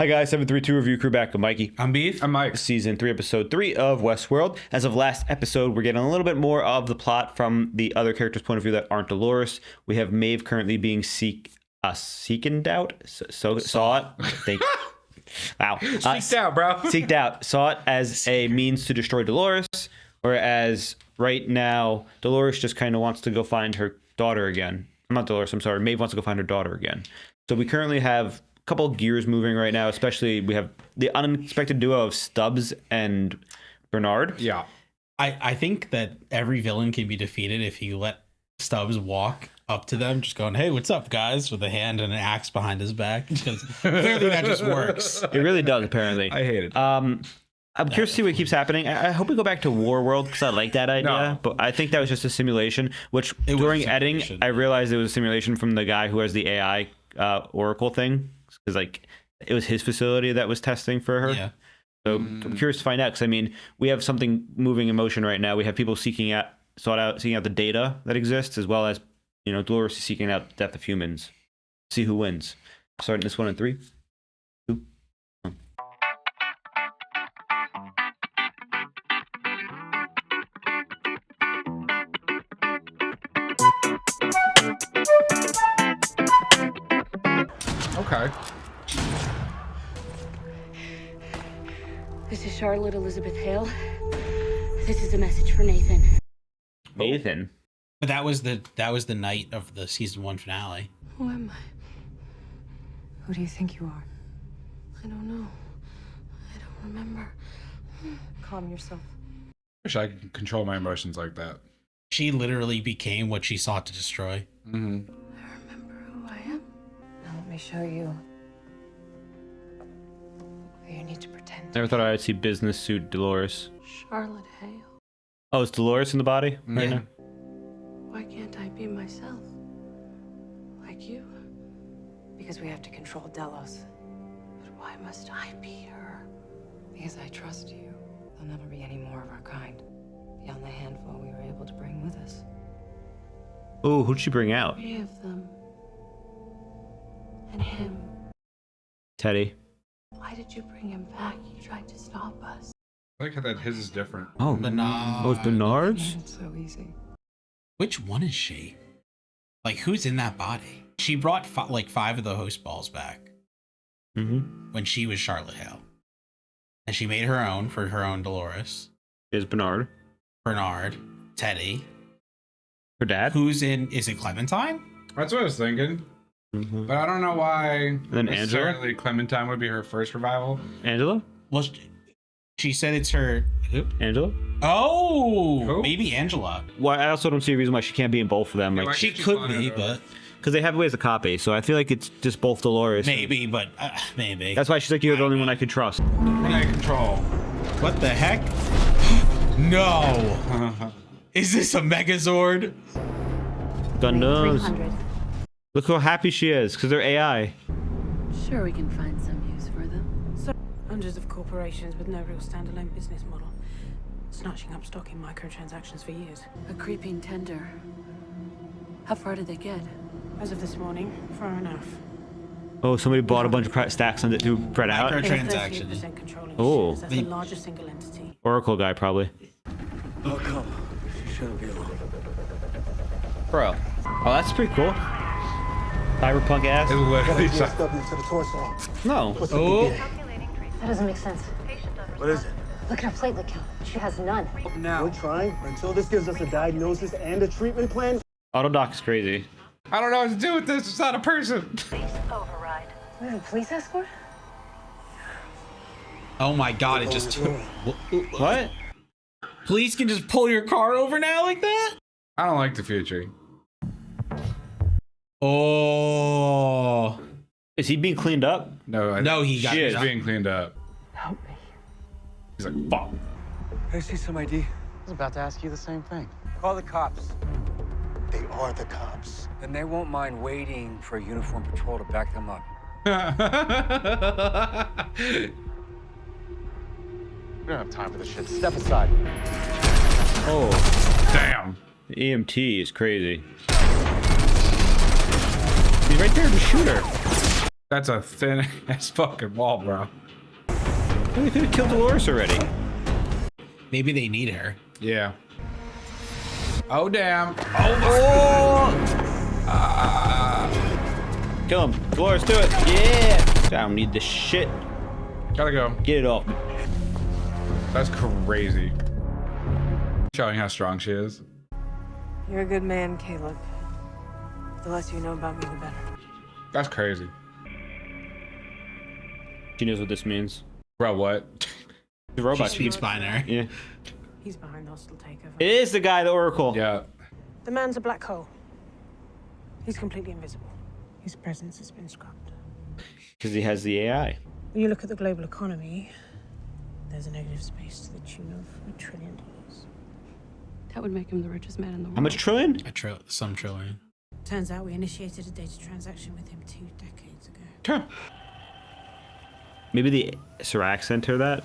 Hi guys, 732 Review Crew back with Mikey. I'm Beef. I'm Mike. Season 3, Episode 3 of Westworld. As of last episode, we're getting a little bit more of the plot from the other characters' point of view that aren't Dolores. We have Maeve currently being seeked out. Sought. Wow. Seeked out, bro. Seeked out. Sought as a means to destroy Dolores, whereas right now, Dolores just kind of wants to go find her daughter again. Not Dolores, I'm sorry. Maeve wants to go find her daughter again. So we currently have couple of gears moving right now, especially we have the unexpected duo of Stubbs and Bernard. Yeah. I think that every villain can be defeated if you let Stubbs walk up to them, just going, "Hey, what's up, guys?" with a hand and an axe behind his back. Because clearly that just works. It really does, apparently. I hate it. I'm curious to see what keeps happening. I hope we go back to Warworld because I like that idea, No. but I think that was just a simulation, which during editing, I realized it was a simulation from the guy who has the AI Oracle thing. Because like it was his facility that was testing for her. Yeah. So I'm curious to find out. Because I mean, we have something moving in motion right now. We have people seeking out the data that exists, as well as Dolores is seeking out the death of humans. See who wins. Starting this one in 3, 2, 1. Okay. This is Charlotte Elizabeth Hale. This is a message for Nathan. Nathan. But that was the night of the season 1 finale. Who am I? Who do you think you are? I don't know. I don't remember. Calm yourself. Wish I could control my emotions like that. She literally became what she sought to destroy. Mm-hmm. I remember who I am. Now let me show you who you need to pretend. Never thought I'd see business suit Dolores. Charlotte Hale. Oh, is Dolores in the body right Yeah. now? Why can't I be myself? Like you? Because we have to control Delos. But why must I be her? Because I trust you. There'll never be any more of our kind. Beyond the handful we were able to bring with us. Oh, who'd she bring out? 3 of them. And him. Teddy. Why did you bring him back? He tried to stop us. I like how that his is different. Oh, Bernard. Oh, it's Bernard's? It's so easy. Which one is she? Like, who's in that body? She brought 5 of the host balls back when she was Charlotte Hale. And she made her own for her own Dolores. Is Bernard. Bernard. Teddy. Her dad? Who's in... Is it Clementine? That's what I was thinking. But I don't know why And then Angela? necessarily Clementine would be her first revival. Angela? Well, she said it's her... Angela? Oh! Who? Maybe Angela. Well, I also don't see a reason why she can't be in both of them. Yeah, Like, why She can't she could clone be, her? but... because they have ways to copy. So I feel like it's just both Dolores. Maybe, but... maybe. That's why she's like, you're the only one I could trust. Remote control. What the heck? No! Is this a Megazord? Gundams. 300. Look how happy she is, because they're AI. Sure, we can find some use for them. So, hundreds of corporations with no real standalone business model, snatching up stock in microtransactions for years. A creeping tender. How far did they get? As of this morning, far enough. Oh, somebody bought a bunch of stacks and to spread out. Micro- They have Transaction. 38% controlling Oh. shares. That's the largest single entity. Oracle guy, probably. Oh, come. She shouldn't be alone. Bro. Oh, that's pretty cool. Cyberpunk ass. It literally DSW to the torso. No. Oh! That doesn't make sense. What is it? Look at her platelet count. She has none. We're trying until this gives us a diagnosis and a treatment plan. Autodoc is crazy. I don't know what to do with this. It's not a person. Wait, a police escort? Oh my god, it just... What? Police can just pull your car over now like that? I don't like the future. Oh... Is he being cleaned up? No, No, he got... She's being cleaned up. Help me. He's like, fuck. Can I see some ID? I was about to ask you the same thing. Call the cops. They are the cops. Then they won't mind waiting for a uniformed patrol to back them up. We don't have time for this shit. Step aside. Oh, Damn. the EMT is crazy. He's right there to shoot her. That's a thin ass fucking wall, bro. They could have killed Dolores already. Maybe they need her. Yeah. Oh damn. Kill him. Dolores, do it. Yeah. I don't need this shit. Gotta go. Get it off. That's crazy. Showing how strong she is. You're a good man, Caleb. The less you know about me, the better. That's crazy. She knows what this means. Bro, what? The robot. She speaks binary. Yeah. He's behind the hostile takeover. It is the guy, the Oracle. Yeah. The man's a black hole. He's completely invisible. His presence has been scrubbed. Because he has the AI. When you look at the global economy, there's a negative space to the tune of $1 trillion. That would make him the richest man in the world. How much trillion? Some trillion. Turns out we initiated a data transaction with him 2 decades ago. Sure. Maybe the Serac sent her that?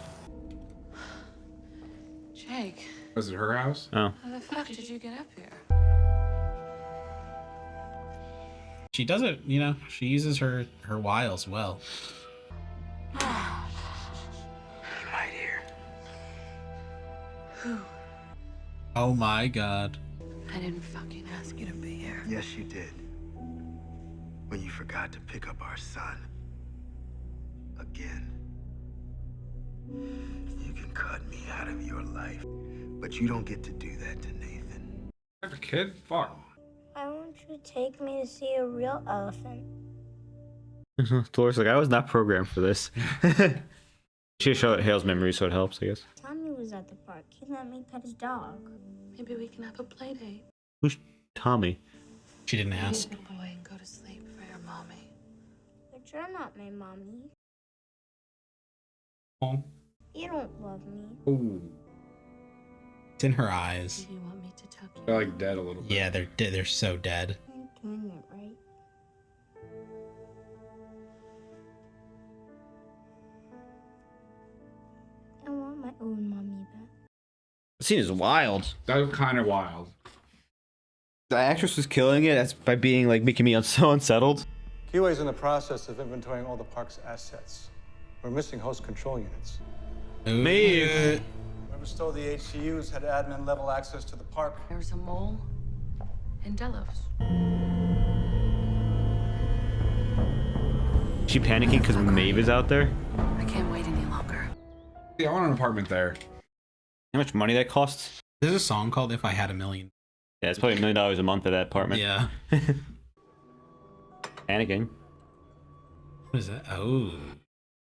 Jake, Was it her house? Oh. how the fuck did you get up here? She does it, you know, she uses her wiles well. My dear. Who? Oh my god. I didn't fucking ask you to be here. Yes, you did. When you forgot to pick up our son. Again. You can cut me out of your life, but you don't get to do that to Nathan. Have a kid? Fuck. Why won't you take me to see a real elephant? Dolores like, I was not programmed for this. She showed Hale's memory, so it helps, I guess. Tommy was at the park. He let me pet his dog. Maybe we can have a play date. Who's Tommy? She didn't ask. Be a boy and go to sleep for your mommy. But you're not my mommy. Oh. You don't love me. Ooh. It's in her eyes. Do you want me to tuck you? They're like dead a little bit. Yeah, they're so dead. I'm doing it right. I want my own mommy back. The scene is wild. That was kind of wild. The actress was killing it as by being like making me so unsettled. Kiwi's in the process of inventorying all the park's assets. We're missing host control units. Me. Whoever stole the HCUs had admin level access to the park. There's a mole in Delos. She panicking because Maeve is out there. I can't wait any longer. Yeah, I want an apartment there. How much money that costs? There's a song called If I Had a Million. Yeah, it's probably $1 million a month for that apartment. Yeah. Panicking. What is that? Oh.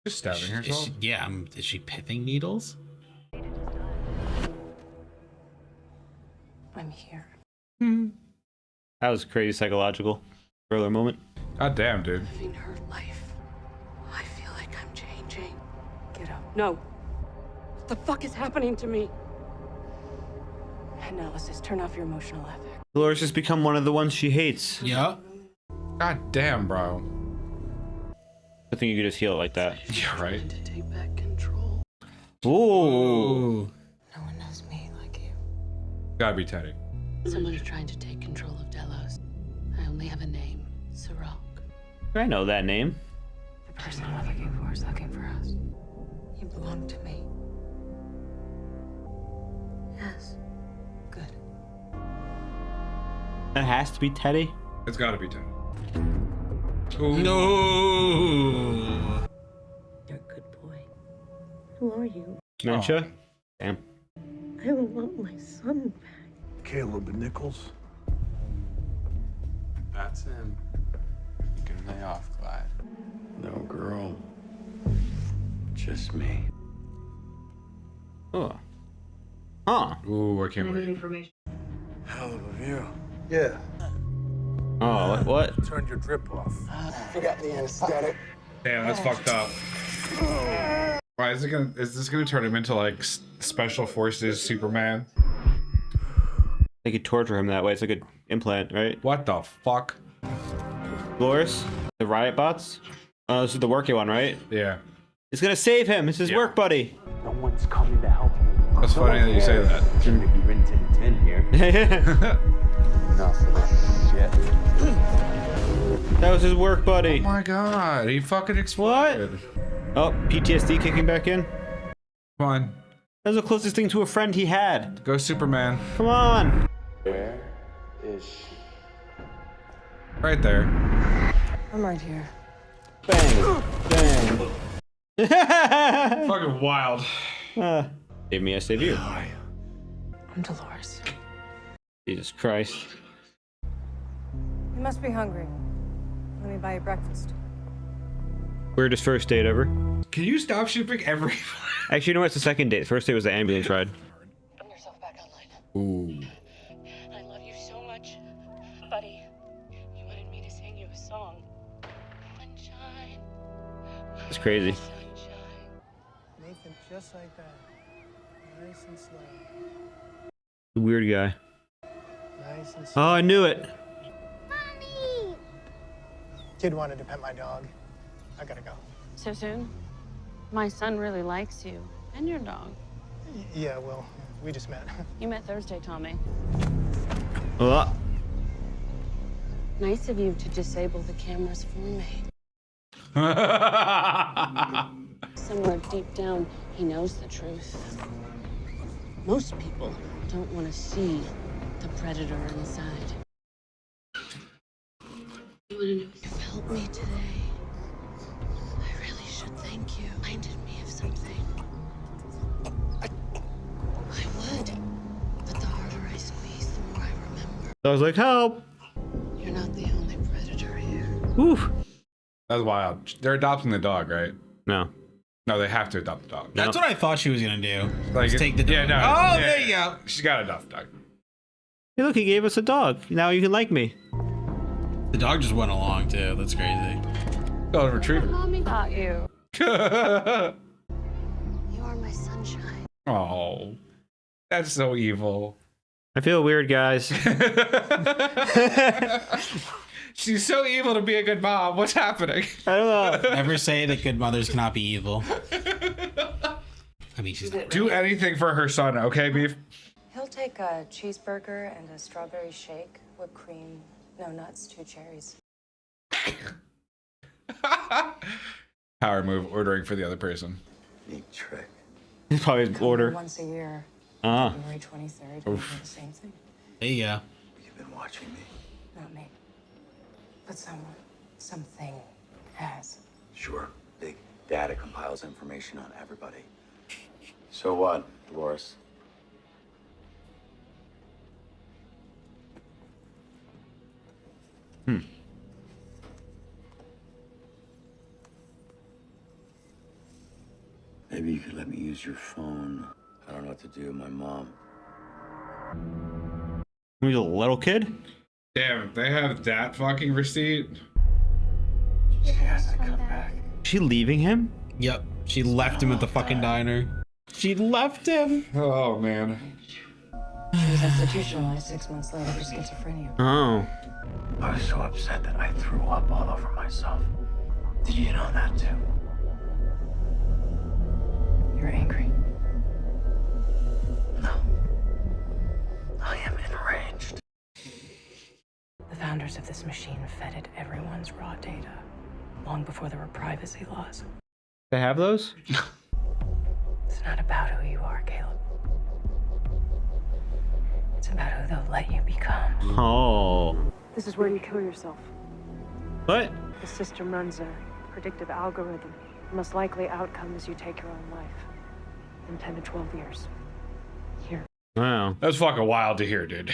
Just stabbing herself? Yeah, is she pithing needles? I'm here. That was crazy psychological thriller moment. God damn, dude. Living her life. I feel like I'm changing. Get up. No. What the fuck is happening to me? Analysis. Turn off your emotional affect. Dolores has become one of the ones she hates. Yeah. God damn, bro. I think you could just heal it like that. Yeah, right. To take back control. Ooh. No one knows me like you. Gotta be Teddy. Someone's trying to take control of Delos. I only have a name. Sirach. I know that name. The person we're looking for is looking for us. You belong to me. Yes. Good. That has to be Teddy. It's gotta be Teddy. Ooh. No. You're a good boy. Who are you? Dementia? Damn. I want my son back. Caleb Nichols. That's him. You can lay off, Clyde. No girl. Just me. Oh. Huh. Ooh, I can't wait. Hell of a view. Yeah. Oh, what? Turned your drip off. Forgot the anesthetic. Damn, that's fucked up. Why is this gonna turn him into like Special Forces Superman? They could torture him that way. It's like an implant, right? What the fuck? Dolores? The riot bots? Oh, this is the worky one, right? Yeah. It's gonna save him. It's his work buddy. No one's coming to help you. That's funny that you say that. Shouldn't be Rin Tin Tin here. Enough of this shit. That was his work buddy. Oh my god, he fucking exploded. Oh, PTSD kicking back in. Come on. That was the closest thing to a friend he had. Go Superman. Come on. Where is she? Right there. I'm right here. Bang. Bang. Fucking wild. Save me, I save you. I'm Dolores. Jesus Christ. You must be hungry. Let me buy you breakfast. Weirdest first date ever. Can you stop shipping every... Actually, you know what? It's the second date. The first date was the ambulance ride. Put yourself back online. Ooh. I love you so much, buddy. You wanted me to sing you a song. Sunshine. It's crazy. Sunshine. Nathan, just like that. Nice and slow. Weird guy. Nice and slow. Oh, I knew it. Mommy! Kid wanted to pet my dog. I gotta go. So soon? My son really likes you. And your dog. Yeah, well, we just met. You met Thursday, Tommy. Oh. Nice of you to disable the cameras for me. Somewhere deep down, he knows the truth. Most people don't want to see the predator inside. You want to know if you've helped me today? I really should thank you. Reminded me of something. I would, but the harder I squeeze, the more I remember. I was like, help. You're not the only predator here. Whew. That's wild. They're adopting the dog, right? No. No, they have to adopt the dog. That's what I thought she was gonna do. Like, Just take the dog. Yeah, no, Oh, yeah, there you go. She's got to adopt the dog. Hey, look, he gave us a dog. Now you can like me. The dog just went along too. That's crazy. Golden retriever. Mommy got you. You are my sunshine. Oh, that's so evil. I feel weird, guys. She's so evil to be a good mom. What's happening? I don't know. Never say that good mothers cannot be evil. I mean, she's not. Do anything for her son, okay, Beef? He'll take a cheeseburger and a strawberry shake, whipped cream, no nuts, 2 cherries. Power move, ordering for the other person. Neat trick. He's probably his order. Once a year, Ah. January 23rd, we do the same thing. There you go. You've been watching me. Not me. But someone, something has. Sure. Big data compiles information on everybody. So what, Dolores? Maybe you could let me use your phone. I don't know what to do with my mom. He's a little kid? Damn, they have that fucking receipt. She has to come back. Is she leaving him? Yep. She left him at the fucking diner. She left him. Oh, man. She was institutionalized 6 months later for schizophrenia. Oh. I was so upset that I threw up all over myself. Did you know that too? You're angry. No. I am enraged. The founders of this machine fetted everyone's raw data long before there were privacy laws. They have those? It's not about who you are, Caleb. It's about who they'll let you become. Oh. This is where you kill yourself. What? The system runs a predictive algorithm. The most likely outcome is you take your own life in 10 to 12 years. Here. Wow. That's fucking wild to hear, dude.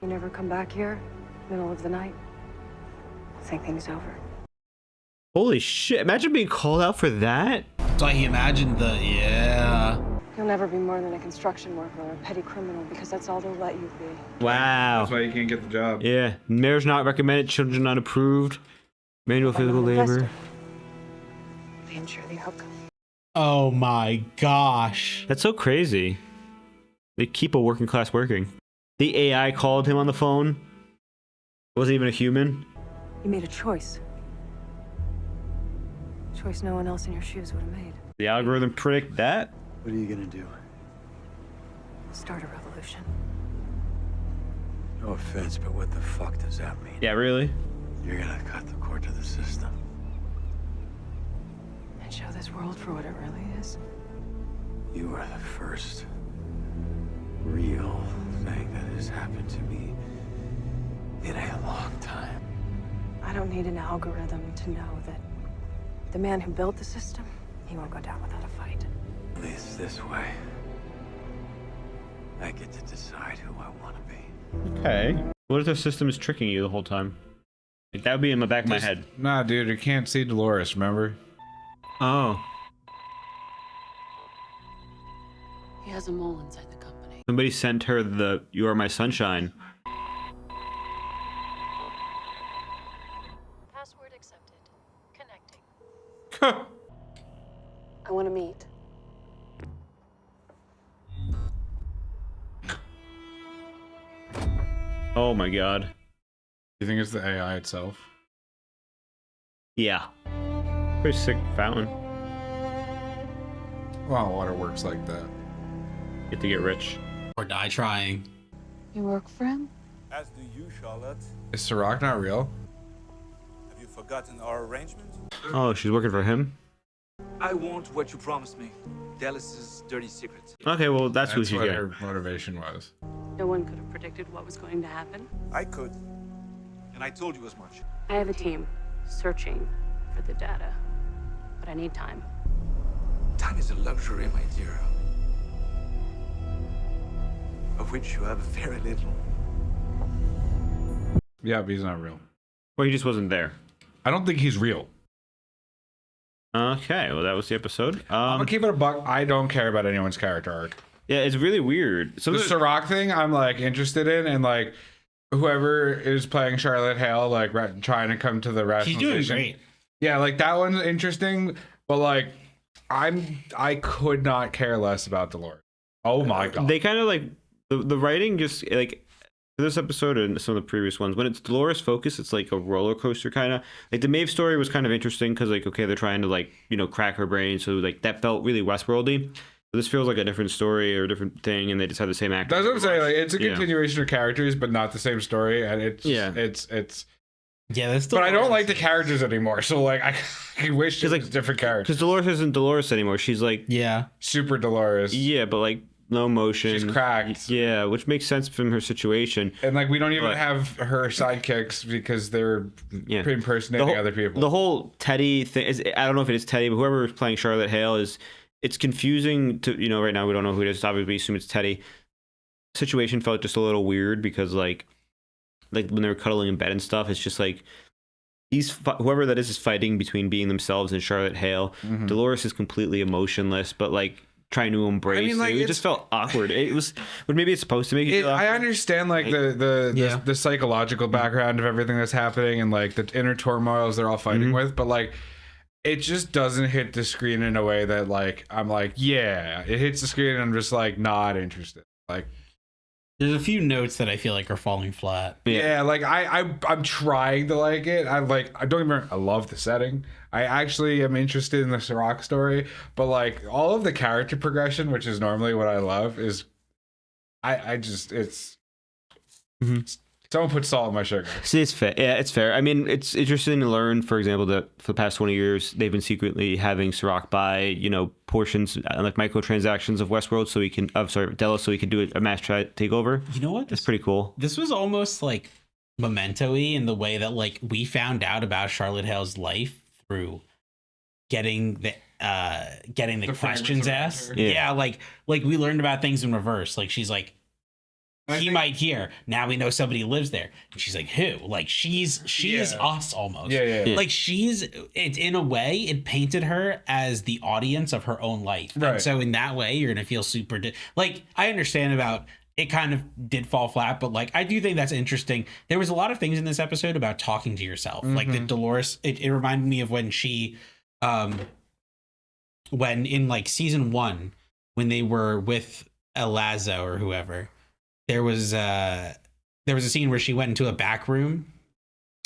You never come back here, middle of the night. I think things over. Holy shit. Imagine being called out for that. So he imagined the, yeah. You'll never be more than a construction worker or a petty criminal because that's all they'll let you be. Wow. That's why you can't get the job. Yeah. Mayor's not recommended. Children not approved. Manual physical labor. They ensure the outcome. Oh my gosh. That's so crazy. They keep a working class working. The AI called him on the phone. Wasn't even a human. You made a choice. A choice no one else in your shoes would have made. The algorithm predict that? What are you gonna do? Start a revolution. No offense, but what the fuck does that mean? Yeah, really? You're gonna cut the cord to the system. And show this world for what it really is. You are the first real thing that has happened to me in a long time. I don't need an algorithm to know that the man who built the system, he won't go down without a fight. At least this way, I get to decide who I want to be. Okay. What if the system is tricking you the whole time? Like, that would be in the back of my head. Nah, dude, you can't see Dolores, remember? Oh. He has a mole inside the company. Somebody sent her the "You Are My Sunshine." Password accepted. Connecting. I want to meet. Oh my god. You think it's the AI itself? Yeah. Pretty sick fountain. Well, water works like that. Get to get rich. Or die trying. You work for him? As do you, Charlotte. Is Sirach not real? Have you forgotten our arrangement? Oh, she's working for him? I want what you promised me. Dallas's dirty secret. Okay, well, that's who she's what getting. her motivation was. No one could have predicted what was going to happen. I could. And I told you as much. I have a team searching for the data, but I need time. Time is a luxury, my dear. Of which you have very little. Yeah, but he's not real. Well, he just wasn't there. I don't think he's real. Okay, well, that was the episode. I'm gonna keep it a buck. I don't care about anyone's character arc. Yeah, it's really weird. So the Sirach thing, I'm like interested in, and like whoever is playing Charlotte Hale, like trying to come to the rationalization. She's doing great. Yeah, like that one's interesting, but like I could not care less about Dolores. Oh my god. They kind of like the writing just like this episode and some of the previous ones, when it's Dolores focused, it's like a roller coaster kind of. Like the Maeve story was kind of interesting because like, okay, they're trying to like, you know, crack her brain, so like that felt really Westworldy. But this feels like a different story or a different thing, and they just have the same actor. That's what I'm saying. Like it's a continuation of characters, but not the same story, and it's it's. Yeah, that's. But I don't like the characters anymore, so like I wish it was different characters. Because Dolores isn't Dolores anymore. She's like super Dolores. Yeah, but like no emotion. She's cracked. Yeah, which makes sense from her situation. And like we don't even have her sidekicks because they're impersonating other people. The whole Teddy thing is, I don't know if it is Teddy, but whoever is playing Charlotte Hale it's confusing to, you know, right now we don't know who it is. Obviously we assume it's Teddy. Situation felt just a little weird because like when they were cuddling in bed and stuff, it's just like whoever that is fighting between being themselves and Charlotte Hale. Mm-hmm. Dolores is completely emotionless, but like trying to embrace. I mean, like, it just felt awkward. It was, but maybe it's supposed to make you feel awkward. I understand like the psychological background of everything that's happening and like the inner turmoils they're all fighting with, but like it just doesn't hit the screen in a way that like I'm like, yeah, it hits the screen and I'm just like not interested. Like there's a few notes that I feel like are falling flat. Yeah, like I'm trying to like it. I don't even. I love the setting. I actually am interested in the Sirach story, but like all of the character progression, which is normally what I love, is I just it's. Someone put salt in my sugar. See, it's fair. Yeah, it's fair. I mean, it's interesting to learn, for example, that for the past 20 years, they've been secretly having Sirach buy, you know, portions, like microtransactions of Westworld, so we can, Delos, so we can do a mass takeover. You know what? That's pretty cool. This was almost like Memento-y in the way that like we found out about Charlotte Hale's life through getting the questions asked. Yeah, like we learned about things in reverse. Like she's like, he might hear. Now we know somebody lives there. And she's like, who? Like she's us almost. Yeah. Like it's in a way, it painted her as the audience of her own life. Right. And so in that way, you're gonna feel super like I understand about it kind of did fall flat, but like I do think that's interesting. There was a lot of things in this episode about talking to yourself. Like the Dolores, it reminded me of when she when in like season 1, when they were with Elazo or whoever. There was a scene where she went into a back room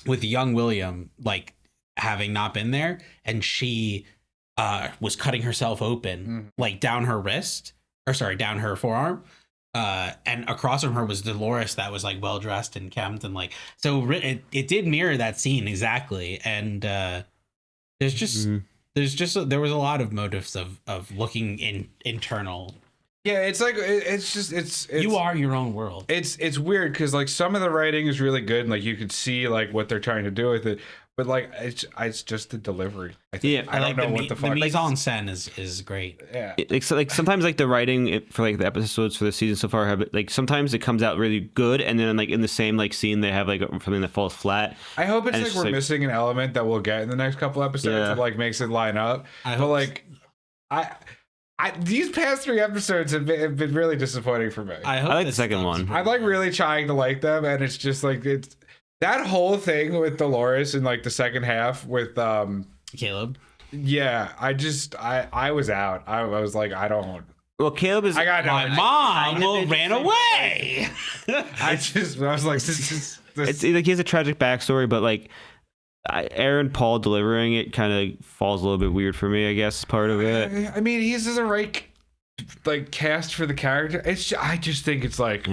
with young William, like having not been there, and she was cutting herself open, like down her forearm, and across from her was Dolores that was like well dressed and kempt and like so it did mirror that scene exactly. And there was a lot of motives of looking internal. Yeah, it's like it's you are your own world. It's weird because like some of the writing is really good and like you could see like what they're trying to do with it, but like it's just the delivery. I think. I don't know what the fuck. The mise en scène is great. Yeah, like sometimes like the writing for like the episodes for the season so far have like sometimes it comes out really good and then like in the same like scene they have like something that falls flat. I hope it's and like we're missing an element that we'll get in the next couple episodes that like makes it line up. But like these past 3 episodes have been really disappointing for me. I like the second one. I'm like really trying to like them, and it's just like it's that whole thing with Dolores in like the second half with Caleb. Yeah, I was out. I was like, I don't. Well, Caleb is. I got my mom ran away. I was like, this it's like he has a tragic backstory, but like. Aaron Paul delivering it kind of falls a little bit weird for me, I guess, part of it. I mean, he's the right like cast for the character. I just think it's like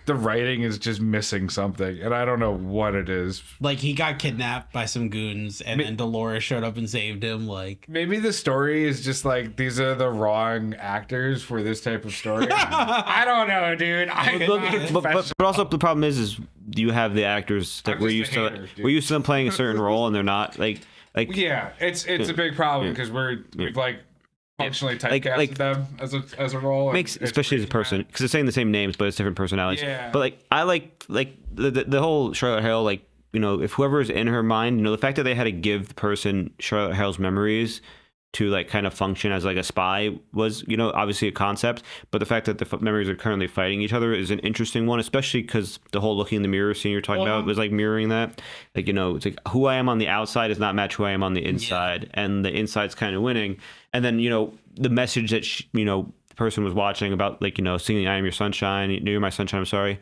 the writing is just missing something, and I don't know what it is. Like he got kidnapped by some goons, and then Dolores showed up and saved him. Like maybe the story is just like these are the wrong actors for this type of story. I don't know, dude. But also the problem is you have the actors that we're used to them playing a certain role, and they're not like yeah, it's a big problem because we've like functionally typecasted them as a role. Makes especially as a person because they're saying the same names but it's different personalities. Yeah. But like I like the whole Charlotte Hale, like, you know, if whoever is in her mind, you know, the fact that they had to give the person Charlotte Hale's memories to like kind of function as like a spy was, you know, obviously a concept, but the fact that the memories are currently fighting each other is an interesting one, especially because the whole looking in the mirror scene you're talking about was like mirroring that. Like, you know, it's like who I am on the outside does not match who I am on the inside, and the inside's kind of winning. And then, you know, the message that you know, the person was watching about, like, you know, singing "I Am Your Sunshine," "You're My Sunshine," I'm sorry,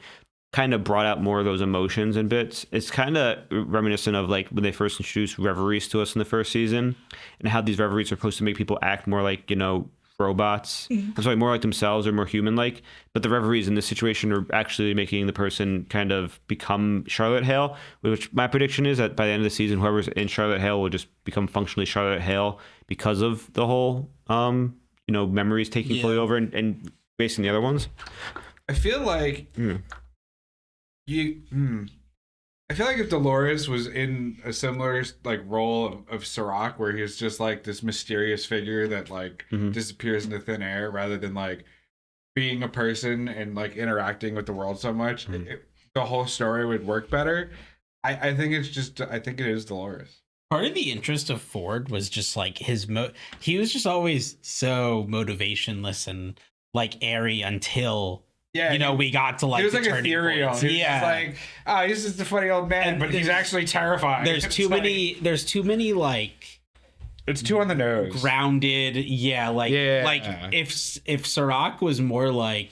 kind of brought out more of those emotions and bits. It's kind of reminiscent of like when they first introduced reveries to us in the first season, and how these reveries are supposed to make people act more like, you know, robots. I'm sorry, more like themselves or more human-like. But the reveries in this situation are actually making the person kind of become Charlotte Hale, which my prediction is that by the end of the season, whoever's in Charlotte Hale will just become functionally Charlotte Hale because of the whole, you know, memories taking fully over and basing the other ones. I feel like I feel like if Dolores was in a similar like role of Serac, where he's just like this mysterious figure that like disappears into thin air, rather than like being a person and like interacting with the world so much, the whole story would work better. I think it is Dolores. Part of the interest of Ford was just like he was just always so motivationless and like airy until we got to like he was like turning ethereal. points. He was just like, oh, he's just a funny old man, but he's actually terrifying. There's too many like it's too on the nose. Grounded, like if Serac was more like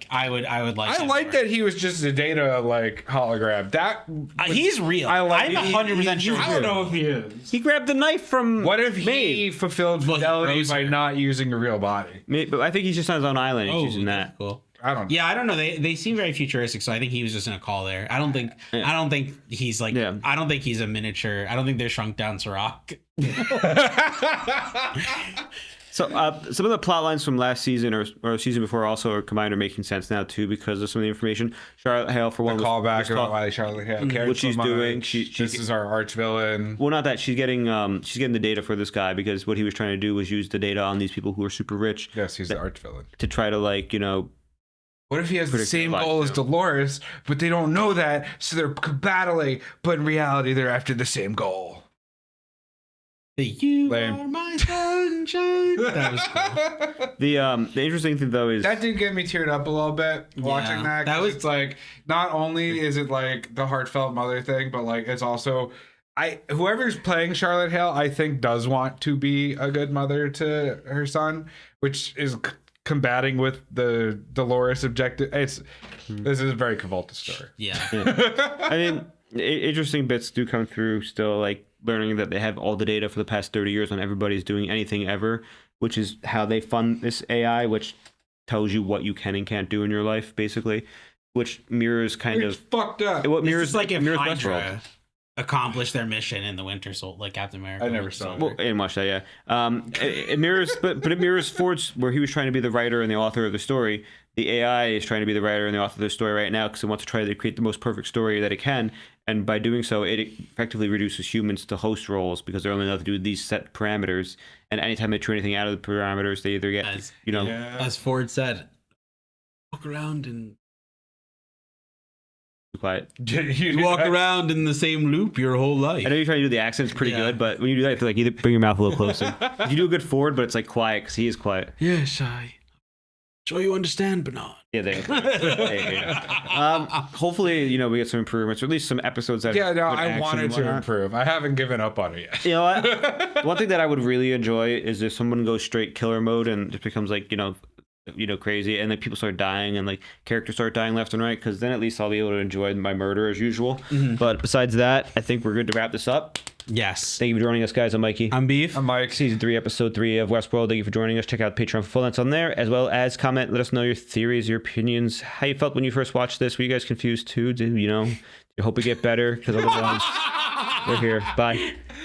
I would like. I like that he was just a Data like hologram. That he's real. I'm 100% sure. I don't know if he is. He grabbed the knife from. What if he fulfilled fidelity by not using a real body? But I think he's just on his own island. He's using that. Cool. I don't know. Yeah, I don't know. They seem very futuristic, so I think he was just in a call there. I don't think he's like. Yeah. I don't think he's a miniature. I don't think they're shrunk down Serac. So some of the plot lines from last season or season before also are combined or making sense now too because of some of the information. Charlotte Hale, for one, call back about why Charlotte Hale cares. What she's doing. This is our arch villain. Well, not that she's getting the data for this guy because what he was trying to do was use the data on these people who are super rich. Yes, he's the arch villain to try to like, you know. What if he has the same goal as Dolores, but they don't know that, so they're battling, but in reality they're after the same goal. You are my sunshine. That was cool. The interesting thing though is that did get me teared up a little bit watching that. That was, it's like not only is it like the heartfelt mother thing, but like it's also whoever's playing Charlotte Hale, I think does want to be a good mother to her son, which is combating with the Dolores objective. This is a very Travolta story. Yeah. I mean, interesting bits do come through still, like learning that they have all the data for the past 30 years on everybody's doing anything ever, which is how they fund this AI, which tells you what you can and can't do in your life, basically, which mirrors kind It's of fucked up. what mirrors It's like if mirrors Hydra Westworld. accomplished their mission in the Winter Soldier, like Captain America. I never Winter saw Soldier. Well, I didn't watch that, yeah. It mirrors, but it mirrors Ford's, where he was trying to be the writer and the author of the story. The AI is trying to be the writer and the author of the story right now because it wants to try to create the most perfect story that it can. And by doing so, it effectively reduces humans to host roles because they're only allowed to do these set parameters. And anytime they try anything out of the parameters, they either get, As Ford said, walk around and quiet. you walk around in the same loop your whole life. I know you're trying to do the accent, it's pretty good, but when you do that, you have to like either bring your mouth a little closer. You do a good Ford, but it's like quiet because he is quiet. Yes, sure you understand, Bernard. Yeah, there you go. Hopefully, we get some improvements, or at least some episodes that. Yeah, no, good I action wanted and to whatnot. improve. I haven't given up on it yet. You know what? One thing that I would really enjoy is if someone goes straight killer mode and just becomes like crazy, and like people start dying and like characters start dying left and right, because then at least I'll be able to enjoy my murder as usual. But besides that, I think we're good to wrap this up. Yes. Thank you for joining us, guys. I'm Mikey. I'm Beef. I'm Mike. Season 3, Episode 3 of Westworld. Thank you for joining us. Check out Patreon for full notes on there, as well as comment. Let us know your theories, your opinions, how you felt when you first watched this. Were you guys confused too? You hope we get better, because otherwise we're here. Bye.